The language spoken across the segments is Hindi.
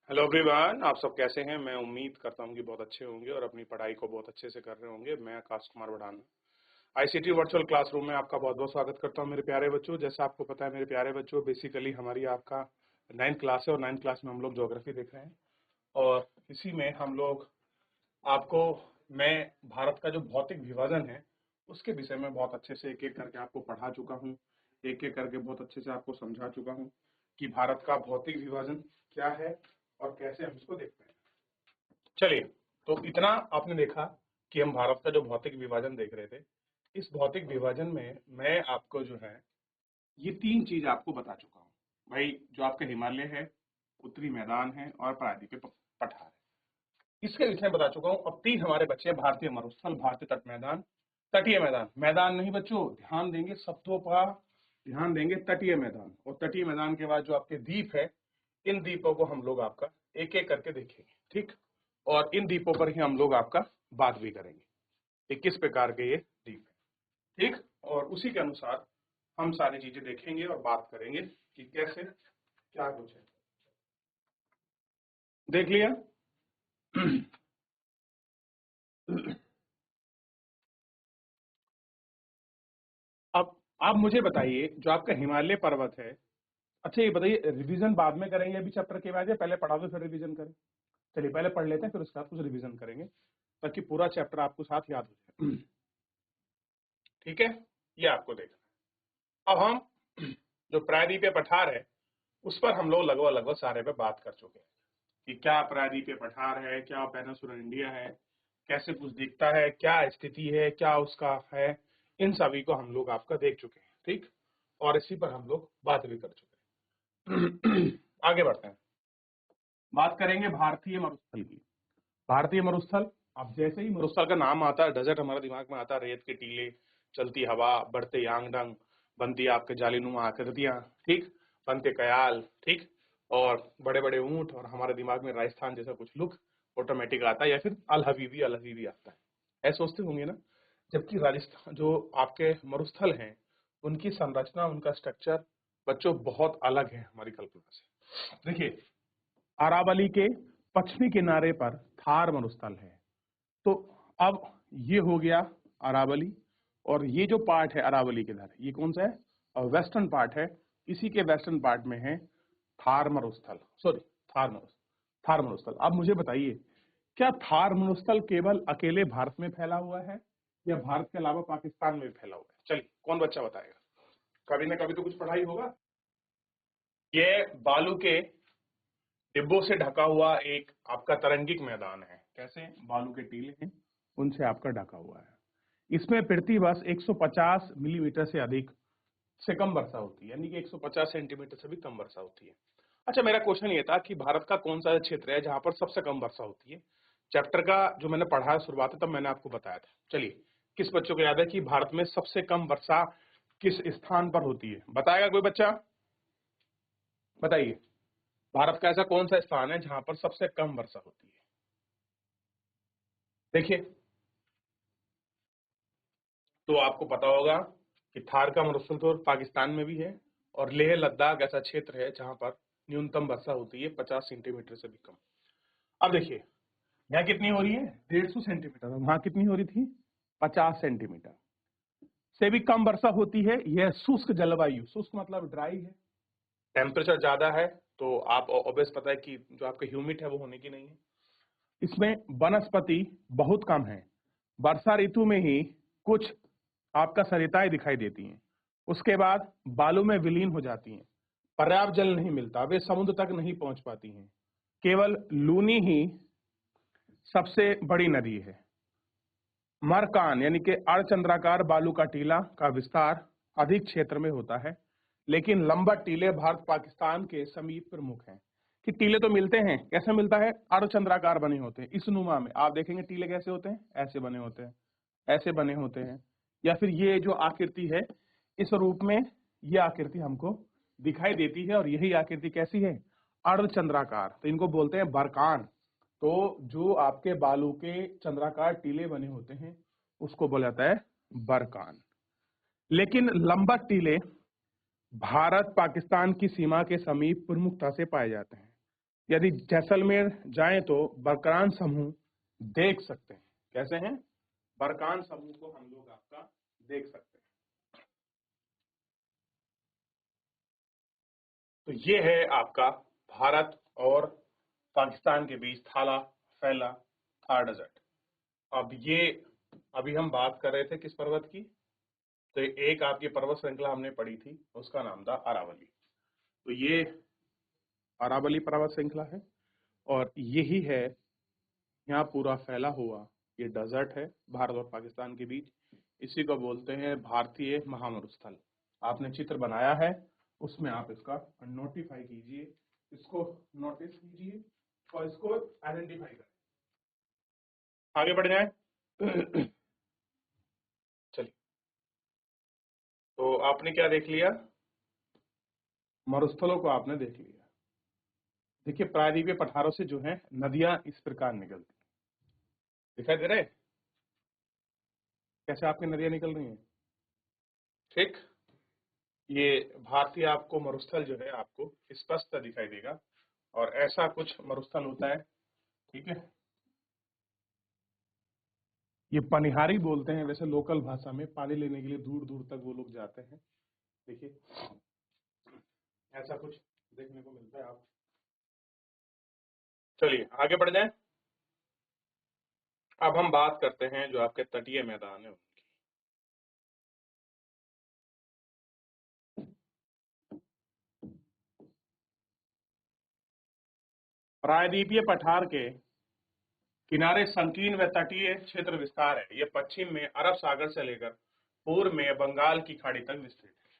हेलो एवरीवन, आप सब कैसे हैं। मैं उम्मीद करता हूं कि बहुत अच्छे होंगे और अपनी पढ़ाई को बहुत अच्छे से कर रहे होंगे। मैं आकाश कुमार बढ़ाना आईसीटी वर्चुअल क्लासरूम में आपका बहुत बहुत स्वागत करता हूं मेरे प्यारे बच्चों। जैसा आपको पता है मेरे प्यारे बच्चों, बेसिकली हमारी आपका 9th क्लास है और 9th क्लास में हम लोग ज्योग्राफी देख रहे हैं और इसी में हम लोग आपको मैं भारत का जो भौतिक विभाजन है उसके विषय में बहुत अच्छे से एक एक करके आपको पढ़ा चुका हूँ। एक एक करके बहुत अच्छे से आपको समझा चुका हूँ कि भारत का भौतिक विभाजन क्या है और कैसे हम इसको देखते हैं। चलिए, तो इतना आपने देखा कि हम भारत का जो भौतिक विभाजन देख रहे थे। इस भौतिक विभाजन में मैं आपको जो है ये तीन चीज आपको बता चुका हूँ भाई। जो आपके हिमालय है, उत्तरी मैदान है और प्रायद्वीपीय पठार है, इसके विषय में बता चुका हूँ। अब तीन हमारे बच्चे हैं, भारतीय मरुस्थल, भारतीय तट मैदान, तटीय मैदान। मैदान नहीं बच्चों, ध्यान देंगे शब्दों का, ध्यान देंगे। तटीय मैदान और तटीय मैदान के बाद जो आपके द्वीप है, इन द्वीपों को हम लोग आपका एक एक करके देखेंगे, ठीक। और इन द्वीपों पर ही हम लोग आपका बात भी करेंगे कि किस प्रकार के ये द्वीप है, ठीक। और उसी के अनुसार हम सारी चीजें देखेंगे और बात करेंगे कि कैसे क्या कुछ है। देख लिया। अब आप मुझे बताइए, जो आपका हिमालय पर्वत है, अच्छा ये बताइए, रिवीजन बाद में करेंगे अभी चैप्टर के बाद, या पहले पढ़ा दो फिर रिवीजन करें? चलिए पहले पढ़ लेते हैं, फिर उसके बाद कुछ रिवीजन करेंगे ताकि पूरा चैप्टर आपको साथ याद हो जाए। ठीक है, ये आपको देखना। अब हम जो प्रायद्वीपीय पठार है उस पर हम लोग लगभग लगभग सारे पे बात कर चुके हैं कि क्या प्रायद्वीपीय पठार है, क्या पेनिनसुलर इंडिया है, कैसे कुछ दिखता है, क्या स्थिति है, क्या उसका है। इन सभी को हम लोग आपका देख चुके हैं, ठीक। और इसी पर हम लोग बात भी कर चुके हैं। आगे बढ़ते हैं, बात करेंगे भारतीय मरुस्थल की। भारतीय मरुस्थल, अब जैसे ही मरुस्थल का नाम आता है, डेजर्ट हमारे दिमाग में आता है, रेत के टीले, चलती हवा, बढ़ते यांगडंग, बनती आपके जालीनुमा आकृतियां, ठीक, बनते कयाल, ठीक, और बड़े बड़े ऊंट, और हमारे दिमाग में राजस्थान जैसा कुछ लुक ऑटोमेटिक आता है, या फिर अल हबीबी आता है। ऐसे सोचते होंगे ना। जबकि राजस्थान जो आपके मरुस्थल हैं उनकी संरचना, उनका स्ट्रक्चर बच्चों बहुत अलग है हमारी कल्पना से। देखिए, अरावली के पश्चिमी किनारे पर थार मरुस्थल है। तो अब ये हो गया अरावली, और ये जो पार्ट है अरावली के इधर, ये कौन सा है? वेस्टर्न पार्ट है। इसी के वेस्टर्न पार्ट में है थार मरुस्थल, सॉरी, थार मरुस्थल। अब मुझे बताइए, क्या थार मरुस्थल केवल अकेले भारत में फैला हुआ है या भारत के अलावा पाकिस्तान में भी फैला हुआ है? चलिए, कौन बच्चा बताएगा? कभी ना कभी तो कुछ पढ़ाई होगा। ये बालू के डिब्बों से ढका हुआ एक आपका तरंगिक मैदान है। कैसे? बालू के टीले हैं, उनसे आपका ढका हुआ है। इसमें प्रति वर्ष 150 मिलीमीटर से अधिक से कम वर्षा होती है, यानी कि 150 सेंटीमीटर से भी कम वर्षा होती है। अच्छा, मेरा क्वेश्चन ये था कि भारत का कौन सा क्षेत्र है जहां पर सबसे कम वर्षा होती है? चैप्टर का जो मैंने पढ़ा शुरुआत है तब मैंने आपको बताया था। चलिए, किस बच्चों को याद है कि भारत में सबसे कम वर्षा किस स्थान पर होती है? बताएगा कोई बच्चा? बताइए, भारत का ऐसा कौन सा स्थान है जहां पर सबसे कम वर्षा होती है? देखिए, तो आपको पता होगा कि थार का मरुस्थल तो पाकिस्तान में भी है, और लेह लद्दाख ऐसा क्षेत्र है जहां पर न्यूनतम वर्षा होती है 50 सेंटीमीटर से भी कम। अब देखिए, यहाँ कितनी हो रही है? 150 सेंटीमीटर, वहां कितनी हो रही थी? 50 सेंटीमीटर से भी कम वर्षा होती है। यह शुष्क जलवायु, शुष्क मतलब ड्राई है, टेम्परेचर ज्यादा है, तो आप ऑब्वियस पता है कि जो आपके ह्यूमिड है वो होने की नहीं है। इसमें वनस्पति बहुत कम है। वर्षा ऋतु में ही कुछ आपका सरिताएं दिखाई देती हैं, उसके बाद बालू में विलीन हो जाती हैं। पर्याप्त जल नहीं मिलता, वे समुद्र तक नहीं पहुंच पाती हैं। केवल लूनी ही सबसे बड़ी नदी है। मरकान यानी कि अर्धचंद्राकार बालू का टीला का विस्तार अधिक क्षेत्र में होता है, लेकिन लंबट टीले भारत पाकिस्तान के समीप प्रमुख हैं। कि टीले तो मिलते हैं, कैसे मिलता है? अर्धचंद्राकार बने होते हैं। इस नुमा में आप देखेंगे टीले कैसे होते हैं, ऐसे बने होते हैं, ऐसे बने होते हैं, या फिर ये जो आकृति है इस रूप में ये आकृति हमको दिखाई देती है, और यही आकृति कैसी है? अर्धचंद्राकार। तो इनको बोलते हैं बरकान। तो जो आपके बालू के चंद्राकार टीले बने होते हैं उसको बोला जाता है बरकान। लेकिन लंबट टीले भारत पाकिस्तान की सीमा के समीप प्रमुखता से पाए जाते हैं। यदि जैसलमेर जाएं तो बरकान समूह देख सकते हैं। कैसे हैं? बरकान समूह को हम लोग आपका देख सकते हैं। तो ये है आपका भारत और पाकिस्तान के बीच थाला फैला थार डेजर्ट। अब ये अभी हम बात कर रहे थे किस पर्वत की? तो एक आपकी पर्वत श्रृंखला हमने पढ़ी थी, उसका नाम था अरावली। तो ये अरावली पर्वत श्रृंखला है और यही है यहाँ पूरा फैला हुआ ये डेजर्ट है भारत और पाकिस्तान के बीच। इसी को बोलते हैं भारतीय महामरुस्थल। आपने चित्र बनाया है, उसमें आप इसका नोटिफाई कीजिए, इसको नोटिस कीजिए और इसको आइडेंटिफाई करें। आगे बढ़ जाए। चलिए, तो आपने क्या देख लिया? मरुस्थलों को आपने देख लिया। देखिए, प्रायद्वीपीय पठारों से जो है नदियां इस प्रकार निकलती, दिखाई दे रहे? कैसे आपकी नदियां निकल रही हैं? ठीक, ये भारतीय आपको मरुस्थल जो है आपको स्पष्ट दिखाई देगा और ऐसा कुछ मरुस्थल होता है। ठीक है, ये पनिहारी बोलते हैं वैसे लोकल भाषा में। पानी लेने के लिए दूर दूर तक वो लोग जाते हैं। देखिए, ऐसा कुछ देखने को मिलता है आप। चलिए आगे बढ़ जाएं। अब हम बात करते हैं जो आपके तटीय मैदान है उनकी। प्रायद्वीपीय पठार के किनारे संकीर्ण व तटीय क्षेत्र विस्तार है। ये पश्चिम में अरब सागर से लेकर पूर्व में बंगाल की खाड़ी तक विस्तृत है।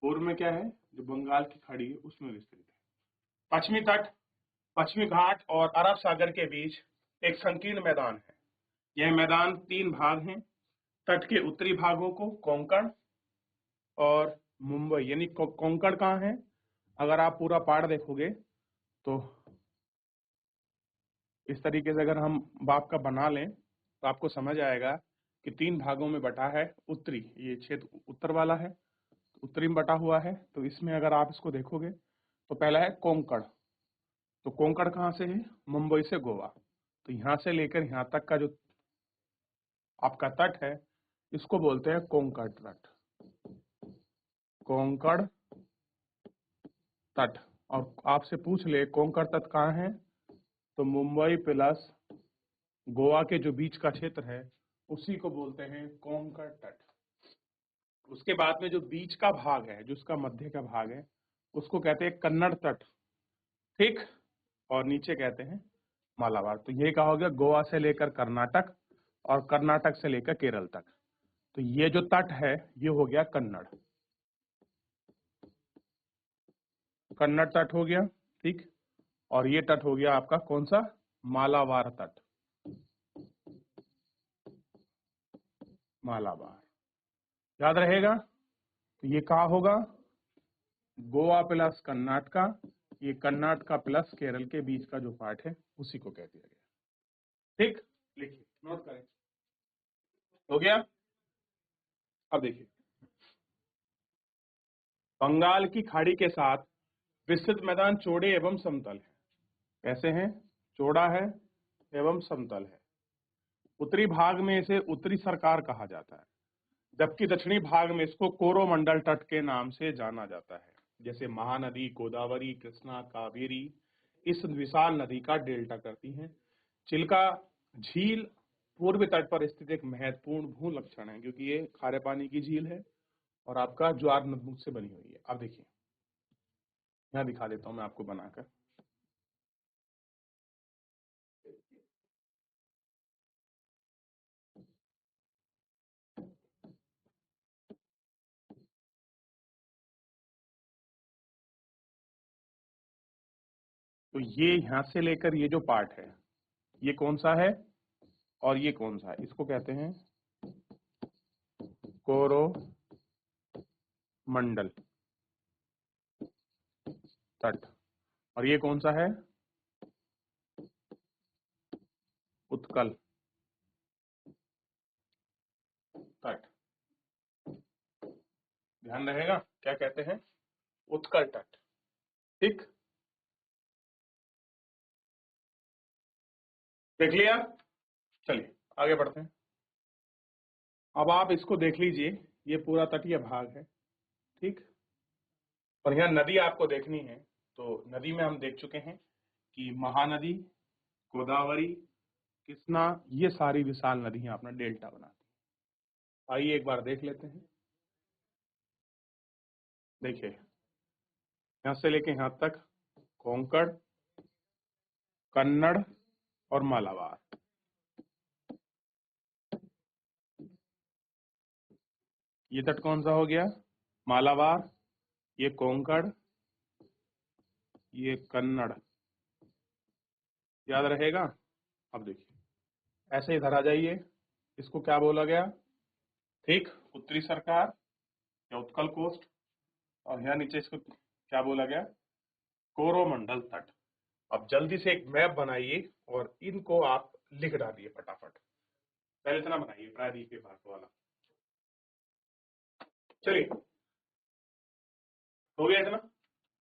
पूर्व में क्या है? जो बंगाल की खाड़ी है उसमें विस्तृत है। पश्चिमी तट, पश्चिमी घाट और अरब सागर के बीच एक संकीर्ण मैदान है। यह मैदान 3 भाग हैं। तट के उत्तरी भागों को कोंकण और मुंबई, यानी कोंकण कहाँ है? अगर आप पूरा पहाड़ देखोगे तो इस तरीके से अगर हम बाप का बना लें तो आपको समझ आएगा कि 3 भागों में बटा है। उत्तरी, ये क्षेत्र उत्तर वाला है, उत्तरी में बटा हुआ है। तो इसमें अगर आप इसको देखोगे तो पहला है कोंकण। तो कोंकण कहाँ से है? मुंबई से गोवा। तो यहाँ से लेकर यहाँ तक का जो आपका तट है इसको बोलते हैं कोंकण तट, कोंकण तट। और आपसे पूछ ले कोंकण तट कहाँ है, तो मुंबई प्लस गोवा के जो बीच का क्षेत्र है उसी को बोलते हैं कोंकण तट। उसके बाद में जो बीच का भाग है, जो उसका मध्य का भाग है, उसको कहते हैं कन्नड़ तट। ठीक, और नीचे कहते हैं मालाबार। तो ये कहा हो गया गोवा से लेकर कर्नाटक और कर्नाटक से लेकर केरल तक। तो ये जो तट है ये हो गया कन्नड़, कन्नड़ तट हो गया। ठीक, और ये तट हो गया आपका कौन सा? मालाबार तट, मालाबार। याद रहेगा? तो ये कहा होगा? गोवा प्लस कर्नाटका, ये कर्नाटका प्लस केरल के बीच का जो पार्ट है उसी को कह दिया गया। ठीक, लिखिए, नोट करें। हो गया? अब देखिए, बंगाल की खाड़ी के साथ विस्तृत मैदान चौड़े एवं समतल है। कैसे हैं? चौड़ा है एवं समतल है। उत्तरी भाग में इसे उत्तरी सरकार कहा जाता है, जबकि दक्षिणी भाग में इसको कोरोमंडल तट के नाम से जाना जाता है। जैसे महानदी गोदावरी, कृष्णा, कावेरी इस विशाल नदी का डेल्टा करती हैं। चिल्का झील पूर्वी तट पर स्थित एक महत्वपूर्ण भू लक्षण है, क्योंकि ये खारे पानी की झील है और आपका ज्वार नदमुख से बनी हुई है। अब देखिए, यहाँ दिखा देता हूं मैं आपको बनाकर। तो ये यहां से लेकर ये जो पार्ट है ये कौन सा है और ये कौन सा है? इसको कहते हैं कोरोमंडल तट। और ये कौन सा है? उत्कल तट। ध्यान रहेगा क्या कहते हैं? उत्कल तट। ठीक, देख लिया? चलिए आगे बढ़ते हैं। अब आप इसको देख लीजिए, ये पूरा तटीय भाग है, ठीक। और यहाँ नदी आपको देखनी है, तो नदी में हम देख चुके हैं कि महानदी, गोदावरी, कृष्णा, ये सारी विशाल नदियां अपना डेल्टा बनाती हैं। आइए एक बार देख लेते हैं। देखिए यहां से लेके यहां तक कोंकण, कन्नड़ और मालाबार, ये तट कौन सा हो गया? मालाबार, ये कोंकण, ये कन्नड़, याद रहेगा? अब देखिए ऐसे इधर आ जाइए, इसको क्या बोला गया? ठीक, उत्तरी सरकार या उत्कल कोस्ट, और यहाँ नीचे इसको क्या बोला गया? कोरोमंडल तट। अब जल्दी से एक मैप बनाइए और इनको आप लिख डालिए फटाफट। पहले इतना बनाइए प्रायद्वीपीय भाग वाला। चलिए हो गया इतना,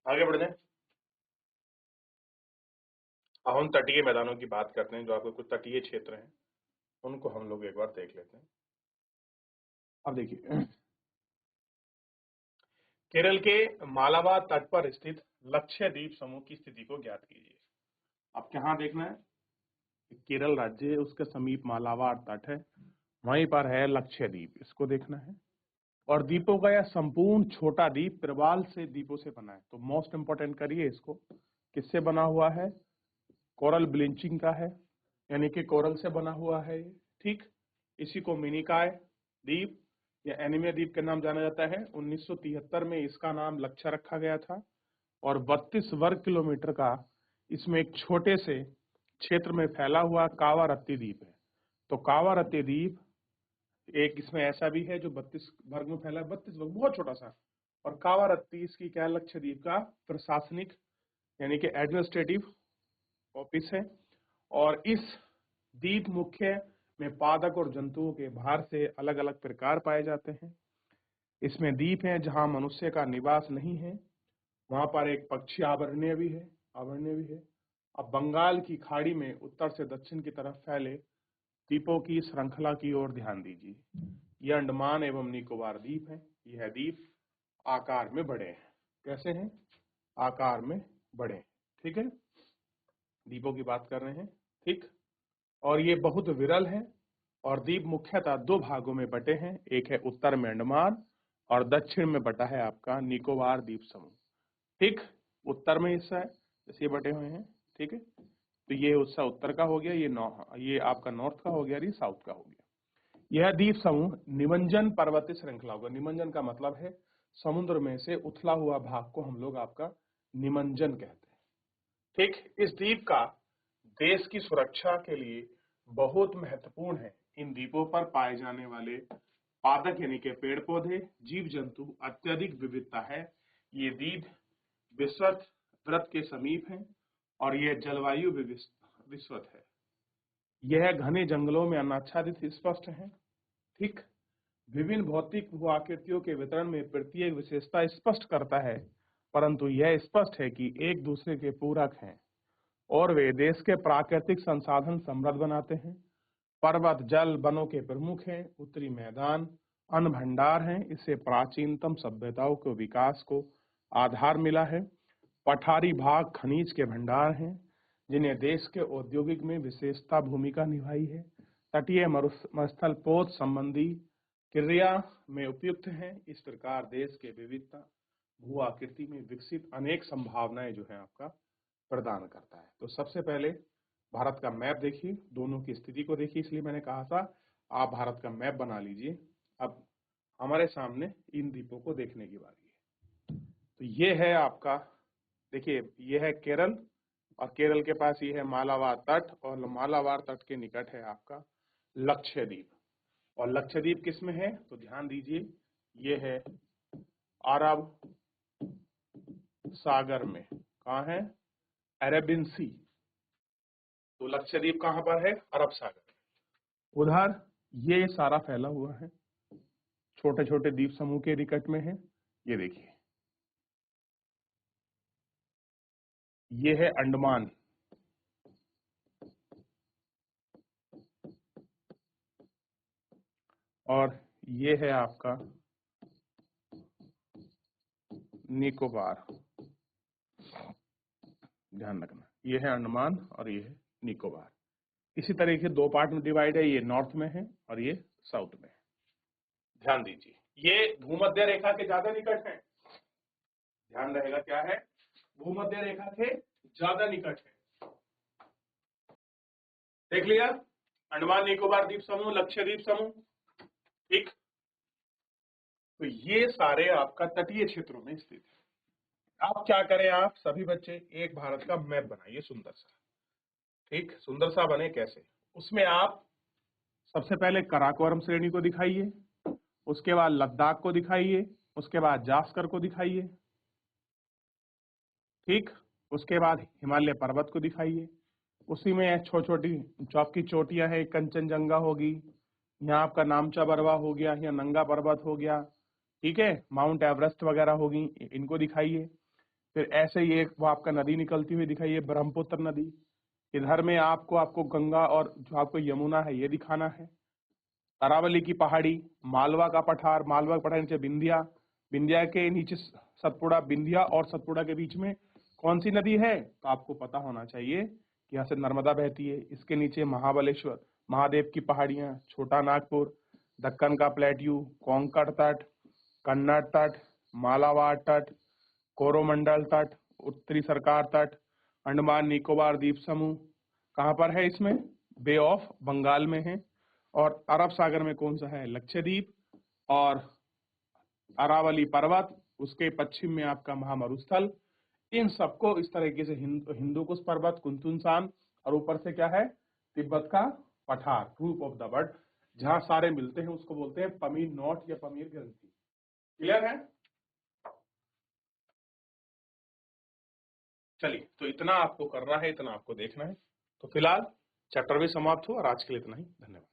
आगे बढ़ जाए। अब हम तटीय मैदानों की बात करते हैं, जो आपके कुछ तटीय क्षेत्र हैं उनको हम लोग एक बार देख लेते हैं। अब देखिए केरल के मालाबार तट पर स्थित लक्षद्वीप समूह की स्थिति को ज्ञात कीजिए। अब कहाँ देखना है? केरल राज्य है, उसके समीप मालाबार तट है, वहीं पर है लक्षद्वीप, इसको देखना है। और द्वीपों का यह संपूर्ण छोटा द्वीप प्रवाल से द्वीपों से बना है। तो मोस्ट इंपोर्टेंट करिए इसको, किससे बना हुआ है? कोरल ब्लीचिंग का है, यानी कि कोरल से बना हुआ है ये, ठीक। इसी को मिनिकॉय द्वीप या एनीमिया द्वीप के नाम जाना जाता है। 1973 में इसका नाम लक्ष्य रखा गया था। और 32 वर्ग किलोमीटर का इसमें एक छोटे से क्षेत्र में फैला हुआ कावारत्ती द्वीप है। तो कावारत्ती द्वीप एक इसमें ऐसा भी है जो 32 वर्ग में फैला है, 32 वर्ग, बहुत छोटा सा। और कावारत्ती इसकी क्या, लक्षद्वीप का प्रशासनिक यानी कि एडमिनिस्ट्रेटिव ऑफिस है। और इस द्वीप मुख्य में पादप और जंतुओं के बाहर से अलग अलग प्रकार पाए जाते हैं। इसमें द्वीप है जहां मनुष्य का निवास नहीं है, वहां पर एक पक्षी आभरण्य भी है, अब बंगाल की खाड़ी में उत्तर से दक्षिण की तरफ फैले द्वीपों की श्रृंखला की ओर ध्यान दीजिए। यह अंडमान एवं निकोबार द्वीप है। यह द्वीप आकार में बड़े हैं। कैसे हैं? आकार में बड़े हैं, ठीक है। द्वीपों की बात कर रहे हैं, ठीक। और ये बहुत विरल है। और द्वीप मुख्यतः दो भागों में बटे हैं, एक है उत्तर में अंडमान और दक्षिण में बटा है आपका निकोबार द्वीप समूह, ठीक। उत्तर में हिस्सा है, जैसे बटे हुए हैं, ठीक है। तो ये हिस्सा उत्तर का हो गया, ये आपका नॉर्थ का हो गया, ये साउथ का हो गया। यह द्वीप समूह निमंजन पर्वतीय श्रृंखला होगा। निमंजन का मतलब है समुद्र में से उथला हुआ भाग को हम लोग आपका निमंजन कहते हैं, ठीक। इस द्वीप का देश की सुरक्षा के लिए बहुत महत्वपूर्ण है। इन द्वीपों पर पाए जाने वाले पादप यानी के पेड़ पौधे, जीव जंतु अत्यधिक विविधता है। ये द्वीप विषुवत वृत्त के समीप है और यह जलवायु विषुवत है। यह घने जंगलों में अनाच्छादित स्पष्ट है, ठीक। विभिन्न भौतिक भू आकृतियों के वितरण में प्रत्येक विशेषता स्पष्ट करता है, परंतु यह स्पष्ट है कि एक दूसरे के पूरक हैं और वे देश के प्राकृतिक संसाधन समृद्ध बनाते हैं। पर्वत जल वनों के प्रमुख हैं, उत्तरी मैदान अन्न भंडार हैं, इससे प्राचीनतम सभ्यताओं के विकास को आधार मिला है। पठारी भाग खनिज के भंडार हैं, जिन्हें देश के औद्योगिक में विशेषता भूमिका निभाई है। तटीय मरुस्थल पोत संबंधी क्रिया में उपयुक्त हैं। इस प्रकार देश के विविधता भू आकृति में विकसित अनेक संभावनाएं जो है आपका प्रदान करता है। तो सबसे पहले भारत का मैप देखिए, दोनों की स्थिति को देखिए, इसलिए मैंने कहा था आप भारत का मैप बना लीजिए। अब हमारे सामने इन द्वीपों को देखने की बारी है। तो ये है आपका, देखिए ये है केरल, और केरल के पास ये है मालाबार तट, और मालाबार तट के निकट है आपका लक्षद्वीप। और लक्षद्वीप किस में है? तो ध्यान दीजिए, ये है अरब सागर में। कहाँ है? अरेबियन सी। तो लक्षद्वीप कहाँ पर है? अरब सागर। उधर ये सारा फैला हुआ है, छोटे छोटे द्वीप समूह के निकट में है। ये देखिए, ये है अंडमान, और ये है आपका निकोबार, ध्यान रखना, ये है अंडमान और ये है निकोबार। इसी तरीके दो पार्ट में डिवाइड है, ये नॉर्थ में है और ये साउथ में है। ध्यान दीजिए, ये भूमध्य रेखा के ज्यादा निकट है, ध्यान रहेगा क्या है, भूमध्य रेखा के ज्यादा निकट है। देख लिया, अंडमान निकोबार द्वीप समूह, लक्षद्वीप समूह, ठीक। तो ये सारे आपका तटीय क्षेत्रों में स्थित है। आप क्या करें, आप सभी बच्चे एक भारत का मैप बनाइए सुंदर सा, ठीक, सुंदर सा बने कैसे, उसमें आप सबसे पहले कराकोरम श्रेणी को दिखाइए, उसके बाद लद्दाख को दिखाइए, उसके बाद जास्कर को दिखाइए, ठीक, उसके बाद हिमालय पर्वत को दिखाइए, उसी में छोटी छोटी जो आपकी चोटियां है, कंचनजंगा होगी, यहाँ आपका नामचा बरवा हो गया, यहाँ नंगा पर्वत हो गया, ठीक है, माउंट एवरेस्ट वगैरह होगी, इनको दिखाइए। फिर ऐसे ही एक वो आपका नदी निकलती हुई दिखाइए, ब्रह्मपुत्र नदी। इधर में आपको गंगा और जो आपको यमुना है ये दिखाना है। अरावली की पहाड़ी, मालवा का पठार, मालवा का पठार नीचे विंध्या, विंध्या के नीचे सतपुड़ा, विंध्या और सतपुड़ा के बीच में कौन सी नदी है, तो आपको पता होना चाहिए कि यहाँ से नर्मदा बहती है। इसके नीचे महाबलेश्वर, महादेव की पहाड़ियां, छोटा नागपुर, दक्कन का प्लेट्यू, कोंकण तट, कन्नड़ तट, मालाबार तट, कोरोमंडल तट, उत्तरी सरकार तट, अंडमान निकोबार द्वीप समूह कहाँ पर है, इसमें बे ऑफ बंगाल में है। और अरब सागर में कौन सा है, लक्षद्वीप, और अरावली पर्वत, उसके पश्चिम में आपका महामरुस्थल। इन सबको इस तरीके से हिंदुकुश पर्वत, कुंतुनसान, और ऊपर से क्या है, तिब्बत का पठार, रूप ऑफ द बर्ड, जहां सारे मिलते हैं उसको बोलते हैं पमीर नोट या पमीर ग्रंथि। क्लियर है? चलिए, तो इतना आपको करना है, इतना आपको देखना है। तो फिलहाल चैप्टर भी समाप्त हो और आज के लिए इतना ही, धन्यवाद।